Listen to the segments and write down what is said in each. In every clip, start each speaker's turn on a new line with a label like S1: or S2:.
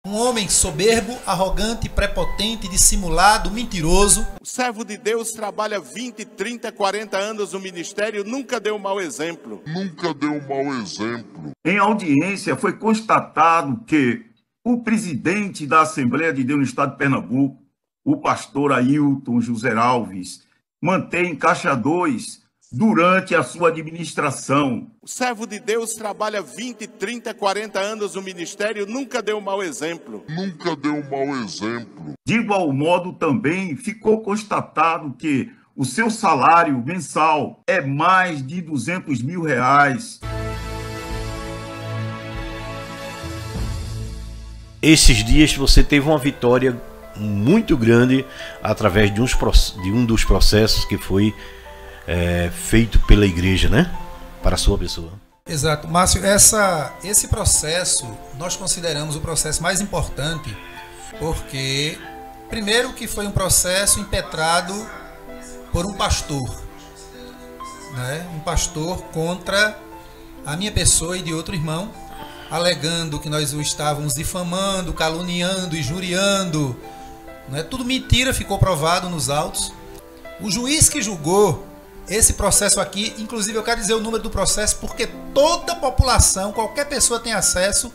S1: Um homem soberbo, arrogante, prepotente, dissimulado, mentiroso.
S2: O servo de Deus trabalha 20, 30, 40 anos no ministério, nunca deu um mau exemplo.
S3: Nunca deu um mau exemplo.
S4: Em audiência foi constatado que o presidente da Assembleia de Deus no estado de Pernambuco, o pastor Ailton José Alves, mantém Caixa 2 durante a sua administração.
S2: O servo de Deus trabalha 20, 30, 40 anos no ministério, nunca deu um mau exemplo.
S3: Nunca deu um mau exemplo.
S4: De igual modo, também ficou constatado que o seu salário mensal é mais de R$200 mil.
S5: Esses dias você teve uma vitória muito grande através de um dos processos que foi feito pela igreja, né? Para a sua pessoa.
S1: Exato. Márcio, esse processo nós consideramos o processo mais importante porque, primeiro, que foi um processo impetrado por um pastor, né? Um pastor contra a minha pessoa e de outro irmão, alegando que nós o estávamos difamando, caluniando, injuriando, né? Tudo mentira, ficou provado nos autos. O juiz que julgou esse processo aqui, inclusive eu quero dizer o número do processo, porque toda a população, qualquer pessoa tem acesso,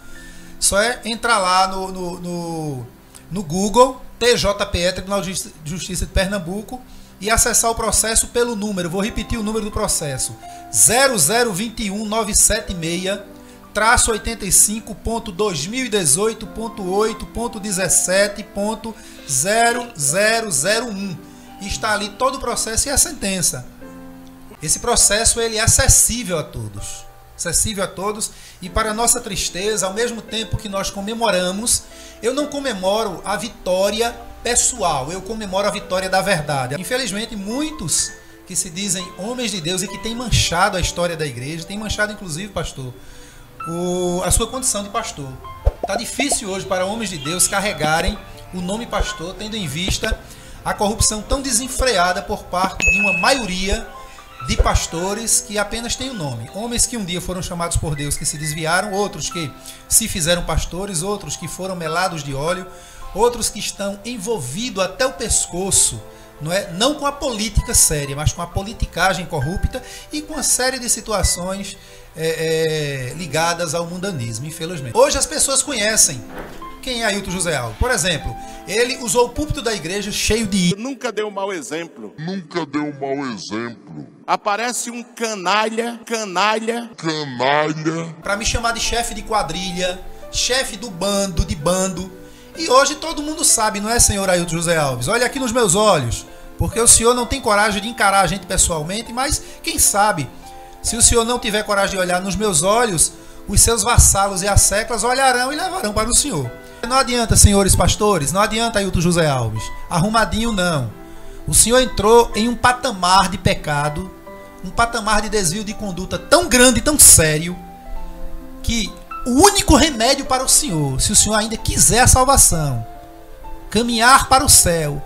S1: só é entrar lá no Google, TJPE, Tribunal de Justiça de Pernambuco, e acessar o processo pelo número. Vou repetir o número do processo: 00151-976-85.2018.8.17.0001. Está ali todo o processo e a sentença. Esse processo ele é acessível a todos. Acessível a todos. E para nossa tristeza, ao mesmo tempo que nós comemoramos, eu não comemoro a vitória pessoal, eu comemoro a vitória da verdade. Infelizmente, muitos que se dizem homens de Deus e que têm manchado a história da igreja, têm manchado inclusive, pastor, a sua condição de pastor. Está difícil hoje para homens de Deus carregarem o nome pastor, tendo em vista a corrupção tão desenfreada por parte de uma maioria de pastores que apenas têm o nome. Homens que um dia foram chamados por Deus, que se desviaram, outros que se fizeram pastores, outros que foram melados de óleo, outros que estão envolvidos até o pescoço, não com a política séria, mas com a politicagem corrupta e com uma série de situações ligadas ao mundanismo, infelizmente. Hoje as pessoas conhecem quem é Ailton José Alves. Por exemplo, ele usou o púlpito da igreja cheio de...
S2: Nunca deu um mau exemplo.
S3: Nunca deu um mau exemplo.
S2: Aparece um canalha,
S1: para me chamar de chefe de quadrilha, chefe do bando, E hoje todo mundo sabe, não é, senhor Ailton José Alves? Olha aqui nos meus olhos, porque o senhor não tem coragem de encarar a gente pessoalmente, mas quem sabe, se o senhor não tiver coragem de olhar nos meus olhos, os seus vassalos e as seclas olharão e levarão para o senhor. Não adianta, senhores pastores, não adianta, Ailton José Alves, arrumadinho não. O senhor entrou em um patamar de pecado, um patamar de desvio de conduta tão grande, tão sério, que o único remédio para o senhor, se o senhor ainda quiser a salvação, caminhar para o céu,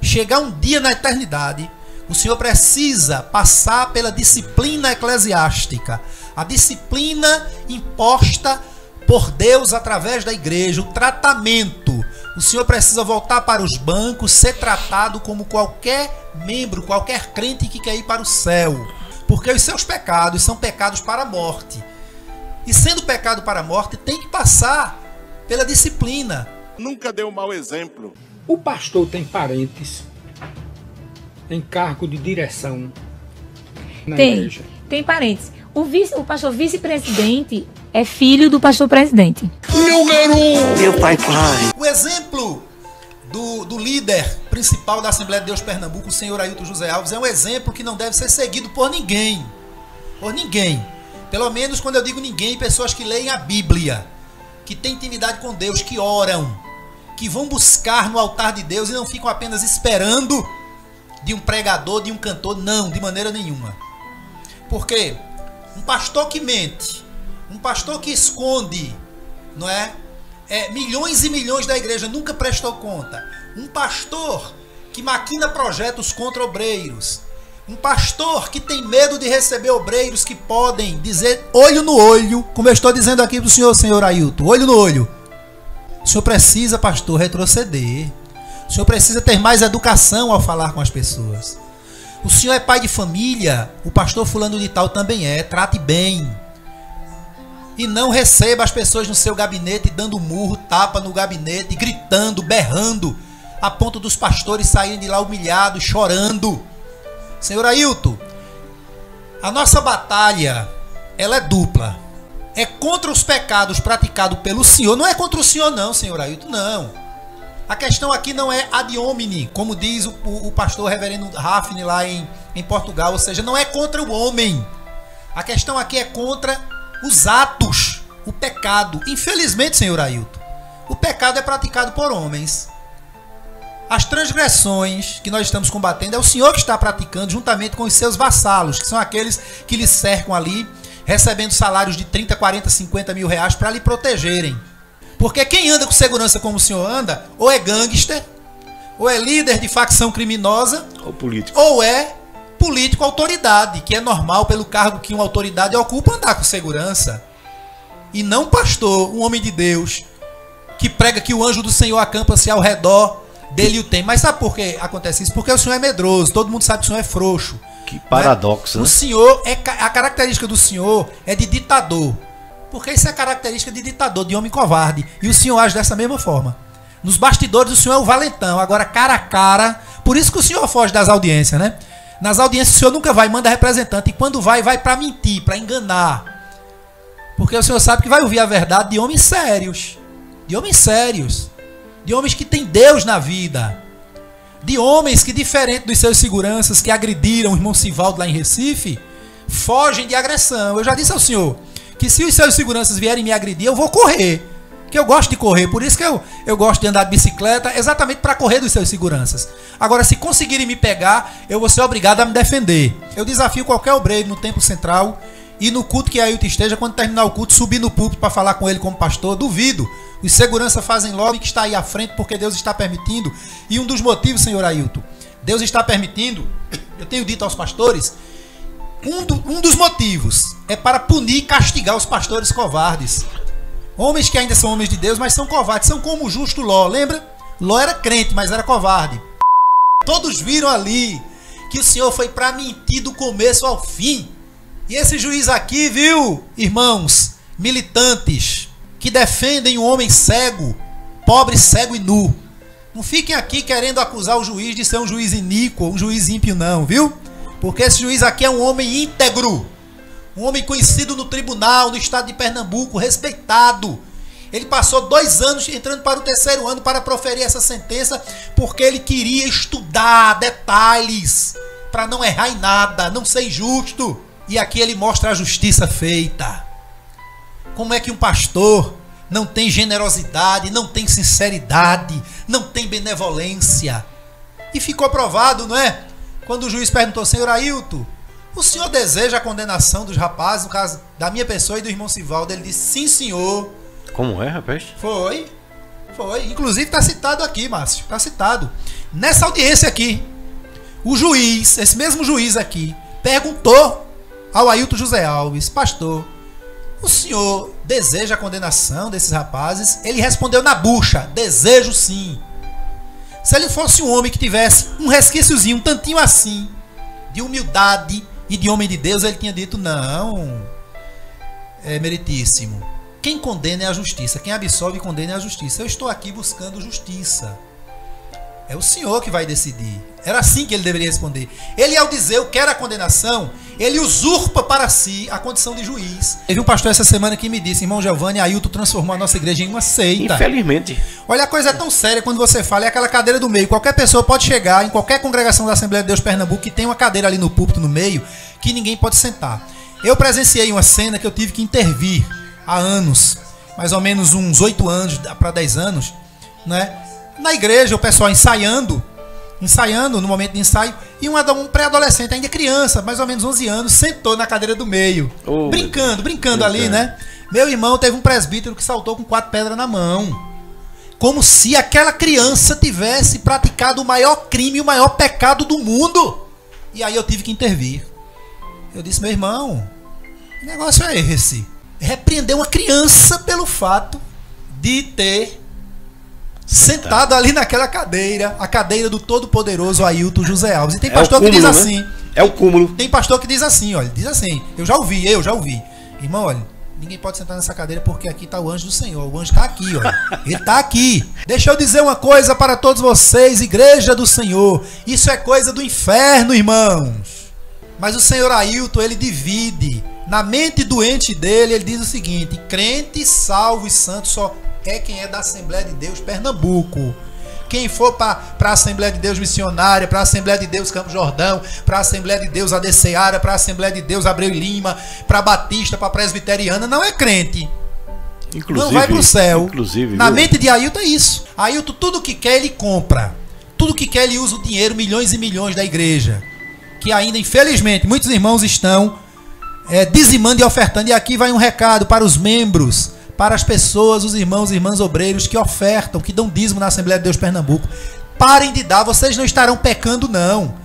S1: chegar um dia na eternidade, o senhor precisa passar pela disciplina eclesiástica, a disciplina imposta por Deus através da igreja, o tratamento. O senhor precisa voltar para os bancos, ser tratado como qualquer membro, qualquer crente que quer ir para o céu. Porque os seus pecados são pecados para a morte. E sendo pecado para a morte, tem que passar pela disciplina.
S2: Nunca deu um mau exemplo.
S6: O pastor tem parentes em cargo de direção na igreja?
S7: Tem parentes. O pastor vice-presidente é filho do pastor presidente.
S6: Meu garoto!
S3: Meu pai.
S1: O exemplo do líder principal da Assembleia de Deus Pernambuco, o senhor Ailton José Alves, é um exemplo que não deve ser seguido por ninguém. Por ninguém. Pelo menos quando eu digo ninguém, pessoas que leem a Bíblia, que têm intimidade com Deus, que oram, que vão buscar no altar de Deus e não ficam apenas esperando de um pregador, de um cantor. Não, de maneira nenhuma. Porque um pastor que mente, um pastor que esconde, milhões e milhões da igreja, nunca prestou conta. Um pastor que maquina projetos contra obreiros. Um pastor que tem medo de receber obreiros que podem dizer olho no olho, como eu estou dizendo aqui para o senhor Ailton, olho no olho. O senhor precisa, pastor, retroceder. O senhor precisa ter mais educação ao falar com as pessoas. O senhor é pai de família, o pastor fulano de tal também é. Trate bem. E não receba as pessoas no seu gabinete dando murro, tapa no gabinete, gritando, berrando, a ponto dos pastores saírem de lá humilhados, chorando. Senhor Ailton, a nossa batalha, ela é dupla. É contra os pecados praticados pelo senhor. Não é contra o senhor não, senhor Ailton, não. A questão aqui não é ad hominem, como diz o pastor reverendo Rafne lá em Portugal. Ou seja, não é contra o homem. A questão aqui é contra os atos, o pecado. Infelizmente, senhor Ailton, o pecado é praticado por homens. As transgressões que nós estamos combatendo é o senhor que está praticando juntamente com os seus vassalos, que são aqueles que lhe cercam ali, recebendo salários de 30, 40, 50 mil reais para lhe protegerem. Porque quem anda com segurança como o senhor anda, ou é gangster, ou é líder de facção criminosa,
S5: Ou político.
S1: ou é político autoridade, que é normal pelo cargo que uma autoridade ocupa andar com segurança. E não pastor, um homem de Deus, que prega que o anjo do Senhor acampa-se ao redor dele e o tem. Mas sabe por que acontece isso? Porque o senhor é medroso, todo mundo sabe que o senhor é frouxo.
S5: Que paradoxo,
S1: né?
S5: né?
S1: O senhor, a característica do senhor é de ditador. Porque isso é característica de ditador, de homem covarde. E o senhor age dessa mesma forma. Nos bastidores o senhor é o valentão, agora cara a cara. Por isso que o senhor foge das audiências, né? Nas audiências o senhor nunca vai, manda representante. E quando vai para mentir, para enganar. Porque o senhor sabe que vai ouvir a verdade de homens sérios. De homens sérios. De homens que têm Deus na vida. De homens que, diferente dos seus seguranças que agrediram o irmão Sivaldo lá em Recife, fogem de agressão. Eu já disse ao senhor que se os seus seguranças vierem me agredir, eu vou correr. Que eu gosto de correr, por isso que eu gosto de andar de bicicleta, exatamente para correr dos seus seguranças. Agora, se conseguirem me pegar, eu vou ser obrigado a me defender. Eu desafio qualquer obreiro no Templo Central e no culto que Ailton esteja, quando terminar o culto, subir no púlpito para falar com ele como pastor. Duvido. Os seguranças fazem lobby que está aí à frente porque Deus está permitindo. E um dos motivos, senhor Ailton, Deus está permitindo, eu tenho dito aos pastores, um dos motivos é para punir e castigar os pastores covardes. Homens que ainda são homens de Deus, mas são covardes. São como o justo Ló, lembra? Ló era crente, mas era covarde. Todos viram ali que o senhor foi para mentir do começo ao fim. E esse juiz aqui, viu, irmãos, militantes, que defendem o homem cego, pobre, cego e nu. Não fiquem aqui querendo acusar o juiz de ser um juiz iníquo, um juiz ímpio não, viu? Porque esse juiz aqui é um homem íntegro. Um homem conhecido no tribunal, no estado de Pernambuco, respeitado. Ele passou 2 anos entrando para o 3º ano para proferir essa sentença, porque ele queria estudar detalhes, para não errar em nada, não ser injusto. E aqui ele mostra a justiça feita. Como é que um pastor não tem generosidade, não tem sinceridade, não tem benevolência? E ficou provado, não é? Quando o juiz perguntou, senhor Ailton, o senhor deseja a condenação dos rapazes, no caso da minha pessoa e do irmão Sivaldo? Ele disse, sim, senhor.
S5: Como é, rapaz?
S1: Foi. Inclusive está citado aqui, Márcio. Está citado. Nessa audiência aqui, o juiz, esse mesmo juiz aqui, perguntou ao Ailton José Alves, pastor, o senhor deseja a condenação desses rapazes? Ele respondeu na bucha, desejo sim. Se ele fosse um homem que tivesse um resquíciozinho, um tantinho assim, de humildade e de homem de Deus, ele tinha dito, não, meritíssimo. Quem condena é a justiça, quem absolve e condena é a justiça. Eu estou aqui buscando justiça. É o senhor que vai decidir. Era assim que ele deveria responder. Ele, ao dizer eu quero a condenação, ele usurpa para si a condição de juiz. Teve um pastor essa semana que me disse, irmão Giovanni, Ailton transformou a nossa igreja em uma seita.
S5: Infelizmente.
S1: Olha, a coisa é tão séria quando você fala, é aquela cadeira do meio. Qualquer pessoa pode chegar em qualquer congregação da Assembleia de Deus Pernambuco que tem uma cadeira ali no púlpito no meio, que ninguém pode sentar. Eu presenciei uma cena que eu tive que intervir há anos, mais ou menos uns 8 anos para 10 anos, né? Na igreja, o pessoal ensaiando no momento de ensaio, e um pré-adolescente, ainda criança, mais ou menos 11 anos, sentou na cadeira do meio, brincando ali, né? Meu irmão, teve um presbítero que saltou com 4 pedras na mão, como se aquela criança tivesse praticado o maior crime, o maior pecado do mundo. E aí eu tive que intervir. Eu disse, meu irmão, que negócio é esse? Repreender uma criança pelo fato de ter Sentado ali naquela cadeira, a cadeira do todo-poderoso Ailton José Alves. E tem pastor que diz assim.
S5: Né? É o cúmulo.
S1: Tem pastor que diz assim, olha, diz assim. Eu já ouvi. Irmão, olha, ninguém pode sentar nessa cadeira porque aqui tá o anjo do Senhor. O anjo tá aqui, olha. Ele tá aqui. Deixa eu dizer uma coisa para todos vocês, igreja do Senhor. Isso é coisa do inferno, irmãos. Mas o senhor Ailton, ele divide. Na mente doente dele, ele diz o seguinte: crente, salvo e santo só é quem é da Assembleia de Deus Pernambuco. Quem for para a Assembleia de Deus Missionária, para a Assembleia de Deus Campo Jordão, para a Assembleia de Deus Adeceara, para a Assembleia de Deus Abreu e Lima, para Batista, para Presbiteriana, não é crente. Inclusive, não vai para o céu. Na mente de Ailton é isso. Ailton, tudo que quer, ele compra. Tudo que quer, ele usa o dinheiro, milhões e milhões da igreja. Que ainda, infelizmente, muitos irmãos estão dizimando e ofertando. E aqui vai um recado para os membros, para as pessoas, os irmãos e irmãs obreiros que ofertam, que dão dízimo na Assembleia de Deus Pernambuco. Parem de dar, vocês não estarão pecando, não.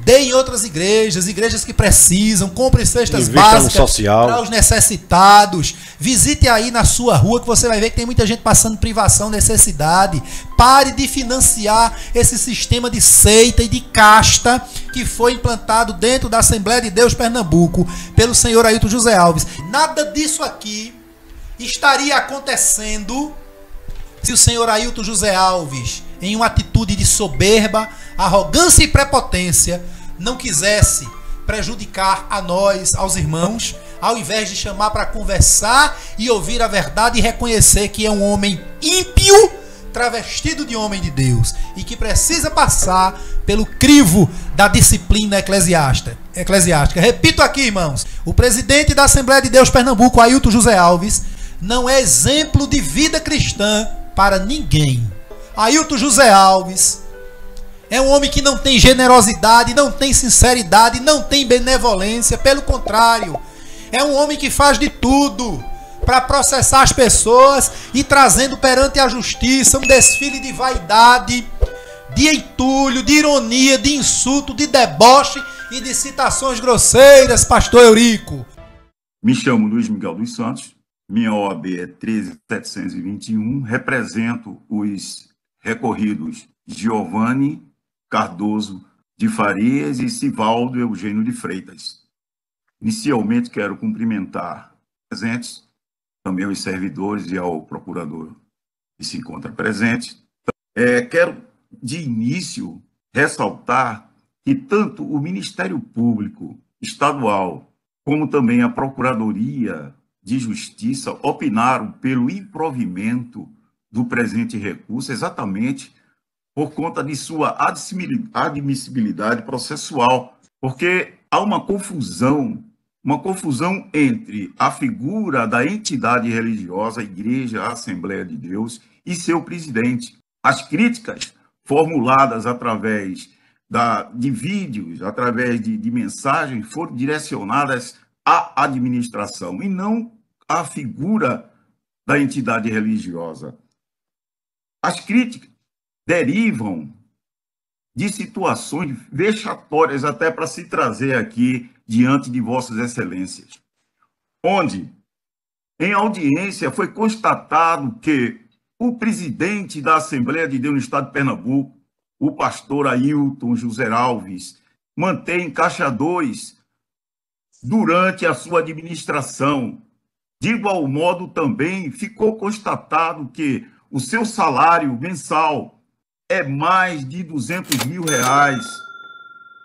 S1: Deem em outras igrejas que precisam, comprem cestas básicas para os necessitados. Visite aí na sua rua que você vai ver que tem muita gente passando privação, necessidade. Pare de financiar esse sistema de seita e de casta que foi implantado dentro da Assembleia de Deus Pernambuco pelo senhor Ailton José Alves. Nada disso aqui estaria acontecendo se o senhor Ailton José Alves, em uma atitude de soberba, arrogância e prepotência, não quisesse prejudicar a nós, aos irmãos, ao invés de chamar para conversar e ouvir a verdade e reconhecer que é um homem ímpio, travestido de homem de Deus, e que precisa passar pelo crivo da disciplina eclesiástica. Repito aqui, irmãos, o presidente da Assembleia de Deus Pernambuco, Ailton José Alves, não é exemplo de vida cristã para ninguém. Ailton José Alves é um homem que não tem generosidade, não tem sinceridade, não tem benevolência. Pelo contrário, é um homem que faz de tudo para processar as pessoas e trazendo perante a justiça um desfile de vaidade, de entulho, de ironia, de insulto, de deboche e de citações grosseiras, pastor Eurico.
S4: Me chamo Luiz Miguel dos Santos, minha OAB é 13721, represento os recorridos Giovanni Cardoso de Farias e Sivaldo Eugênio de Freitas. Inicialmente quero cumprimentar os presentes, também os servidores e ao procurador que se encontra presente. Quero, de início, ressaltar que tanto o Ministério Público Estadual como também a Procuradoria de Justiça opinaram pelo improvimento do presente recurso exatamente por conta de sua admissibilidade processual, porque há uma confusão entre a figura da entidade religiosa, a Igreja, a Assembleia de Deus, e seu presidente. As críticas formuladas através de vídeos, através de mensagens, foram direcionadas à administração e não à figura da entidade religiosa. As críticas derivam de situações vexatórias, até para se trazer aqui diante de vossas excelências, onde, em audiência, foi constatado que o presidente da Assembleia de Deus no Estado de Pernambuco, o pastor Ailton José Alves, mantém Caixa 2 durante a sua administração. De igual modo, também ficou constatado que o seu salário mensal é mais de R$200 mil.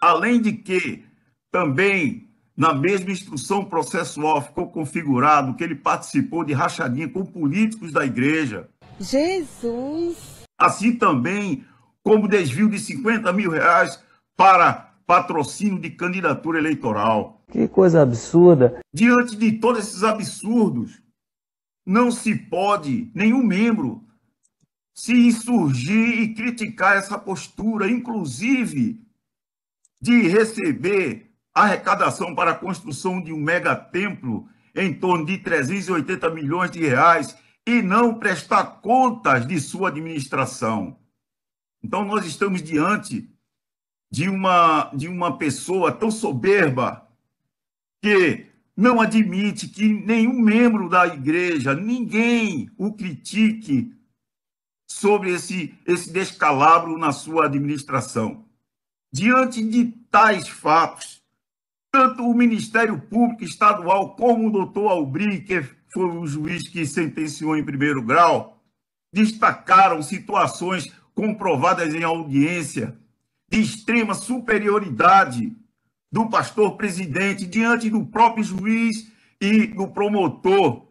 S4: Além de que, também, na mesma instrução processual, ficou configurado que ele participou de rachadinha com políticos da igreja.
S8: Jesus!
S4: Assim também, como desvio de R$50 mil para patrocínio de candidatura eleitoral.
S9: Que coisa absurda.
S4: Diante de todos esses absurdos, não se pode, nenhum membro, se insurgir e criticar essa postura, inclusive de receber arrecadação para a construção de um megatemplo em torno de R$380 milhões e não prestar contas de sua administração. Então, nós estamos diante de uma pessoa tão soberba que não admite que nenhum membro da igreja, ninguém o critique sobre esse descalabro na sua administração. Diante de tais fatos, tanto o Ministério Público Estadual como o doutor Aubry, que foi o juiz que sentenciou em primeiro grau, destacaram situações comprovadas em audiência de extrema superioridade do pastor presidente diante do próprio juiz e do promotor.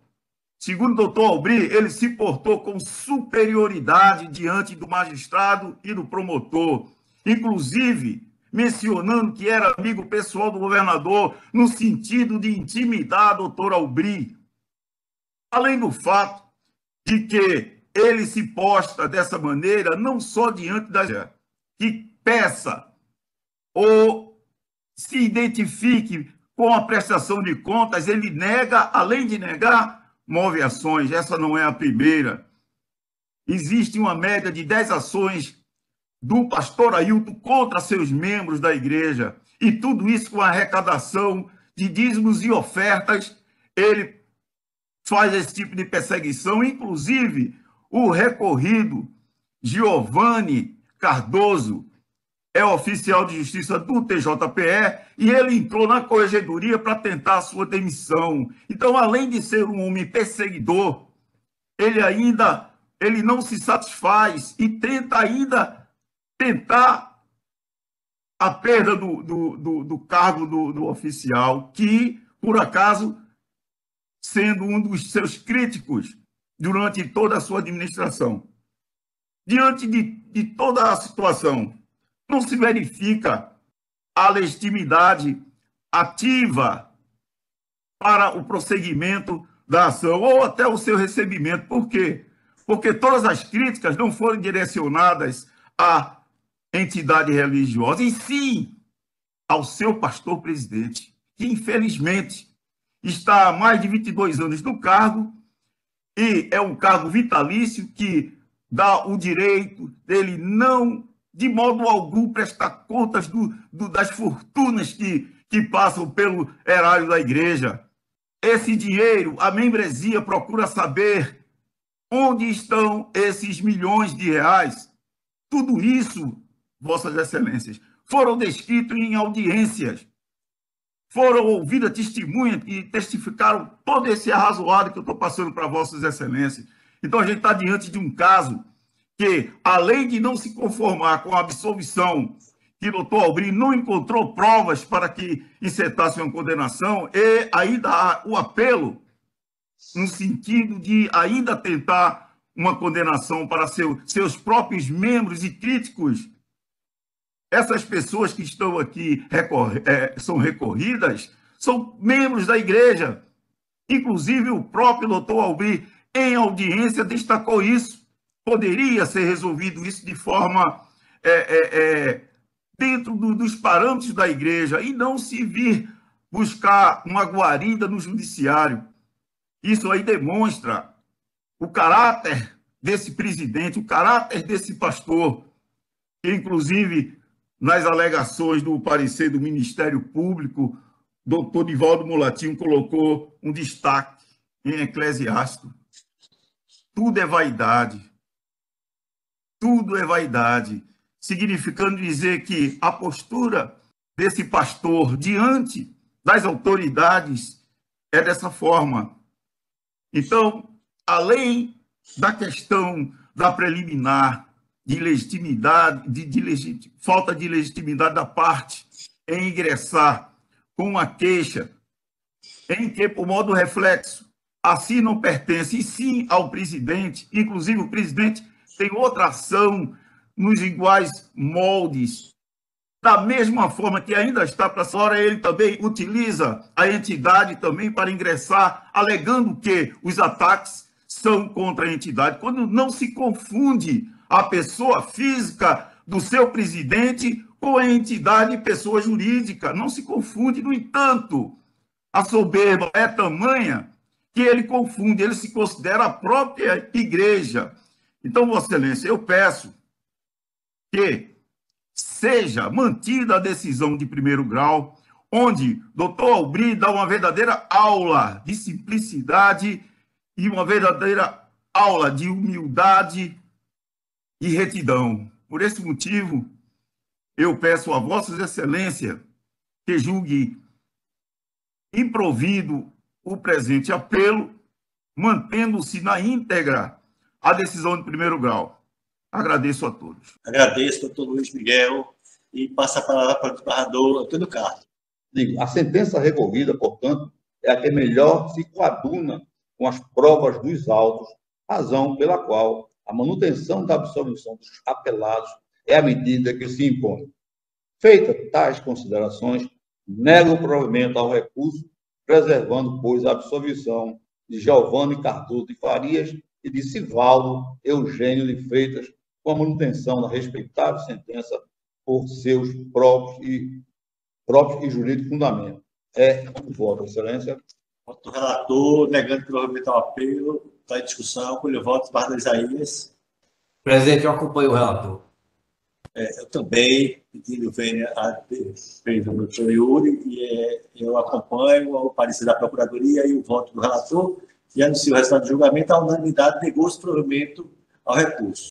S4: Segundo o doutor Aubry, ele se portou com superioridade diante do magistrado e do promotor, inclusive mencionando que era amigo pessoal do governador, no sentido de intimidar a doutora Aubry. Além do fato de que ele se posta dessa maneira, não só diante da que peça ou se identifique com a prestação de contas, ele nega, além de negar, move ações. Essa não é a primeira. Existe uma média de 10 ações do pastor Ailton contra seus membros da igreja, e tudo isso com a arrecadação de dízimos e ofertas. Ele faz esse tipo de perseguição, inclusive o recorrido Giovanni Cardoso é oficial de justiça do TJPE e ele entrou na corregedoria para tentar a sua demissão. Então, além de ser um homem perseguidor, ele não se satisfaz e tenta a perda do cargo do oficial, que, por acaso, sendo um dos seus críticos durante toda a sua administração. Diante de toda a situação, não se verifica a legitimidade ativa para o prosseguimento da ação ou até o seu recebimento. Por quê? Porque todas as críticas não foram direcionadas à entidade religiosa, e sim ao seu pastor presidente, que infelizmente está há mais de 22 anos no cargo, e é um cargo vitalício que dá o direito dele não, de modo algum, prestar contas das fortunas que passam pelo erário da igreja. Esse dinheiro, a membresia procura saber onde estão esses milhões de reais. Tudo isso, Vossas Excelências, foram descritos em audiências. Foram ouvidas testemunhas que testificaram todo esse arrazoado que eu estou passando para Vossas Excelências. Então, a gente está diante de um caso que, além de não se conformar com a absolvição, que o doutor Aubry não encontrou provas para que incitasse uma condenação, e ainda há o apelo no sentido de ainda tentar uma condenação para seus próprios membros e críticos. Essas pessoas que estão aqui são recorridas, são membros da igreja. Inclusive, o próprio doutor Aubry, em audiência, destacou isso. Poderia ser resolvido isso de forma dentro dos parâmetros da igreja e não se vir buscar uma guarida no judiciário. Isso aí demonstra o caráter desse presidente, o caráter desse pastor, que, inclusive, nas alegações do parecer do Ministério Público, doutor Divaldo Mulatinho colocou um destaque em Eclesiástico. Tudo é vaidade. Tudo é vaidade. Significando dizer que a postura desse pastor diante das autoridades é dessa forma. Então, além da questão da preliminar, de legitimidade, falta de legitimidade da parte em ingressar com uma queixa em que, por modo reflexo, assim não pertence, e sim ao presidente. Inclusive, o presidente tem outra ação nos iguais moldes. Da mesma forma que ainda está para fora, ele também utiliza a entidade também para ingressar, alegando que os ataques são contra a entidade, quando não se confunde a pessoa física do seu presidente com a entidade pessoa jurídica. Não se confunde. No entanto, a soberba é tamanha que ele confunde, ele se considera a própria igreja. Então, Vossa Excelência, eu peço que seja mantida a decisão de primeiro grau, onde doutor Aubry dá uma verdadeira aula de simplicidade e uma verdadeira aula de humildade e retidão. Por esse motivo, eu peço a Vossas Excelências que julgue improvido o presente apelo, mantendo-se na íntegra a decisão de primeiro grau. Agradeço a todos.
S8: Agradeço, doutor Luiz Miguel, e passa a palavra para o desembargador Antônio Carlos.
S9: A sentença recorrida, portanto, é a que melhor se coaduna com as provas dos autos, razão pela qual a manutenção da absolvição dos apelados é a medida que se impõe. Feitas tais considerações, nego o provimento ao recurso, preservando, pois, a absolvição de Giovanni Cardoso de Farias e de Sivaldo Eugênio de Freitas, com a manutenção da respeitável sentença por seus próprios e jurídicos fundamentos. É o voto, Excelência.
S8: Voto do relator, negando provimento ao apelo, está em discussão, com o voto, desembargador Isaías.
S10: Presidente, eu acompanho o relator.
S8: Eu também, pedindo vênia a defesa do doutor Yuri, e eu acompanho o parecer da Procuradoria e o voto do relator, e anuncio o resultado do julgamento. A unanimidade negou o provimento ao recurso.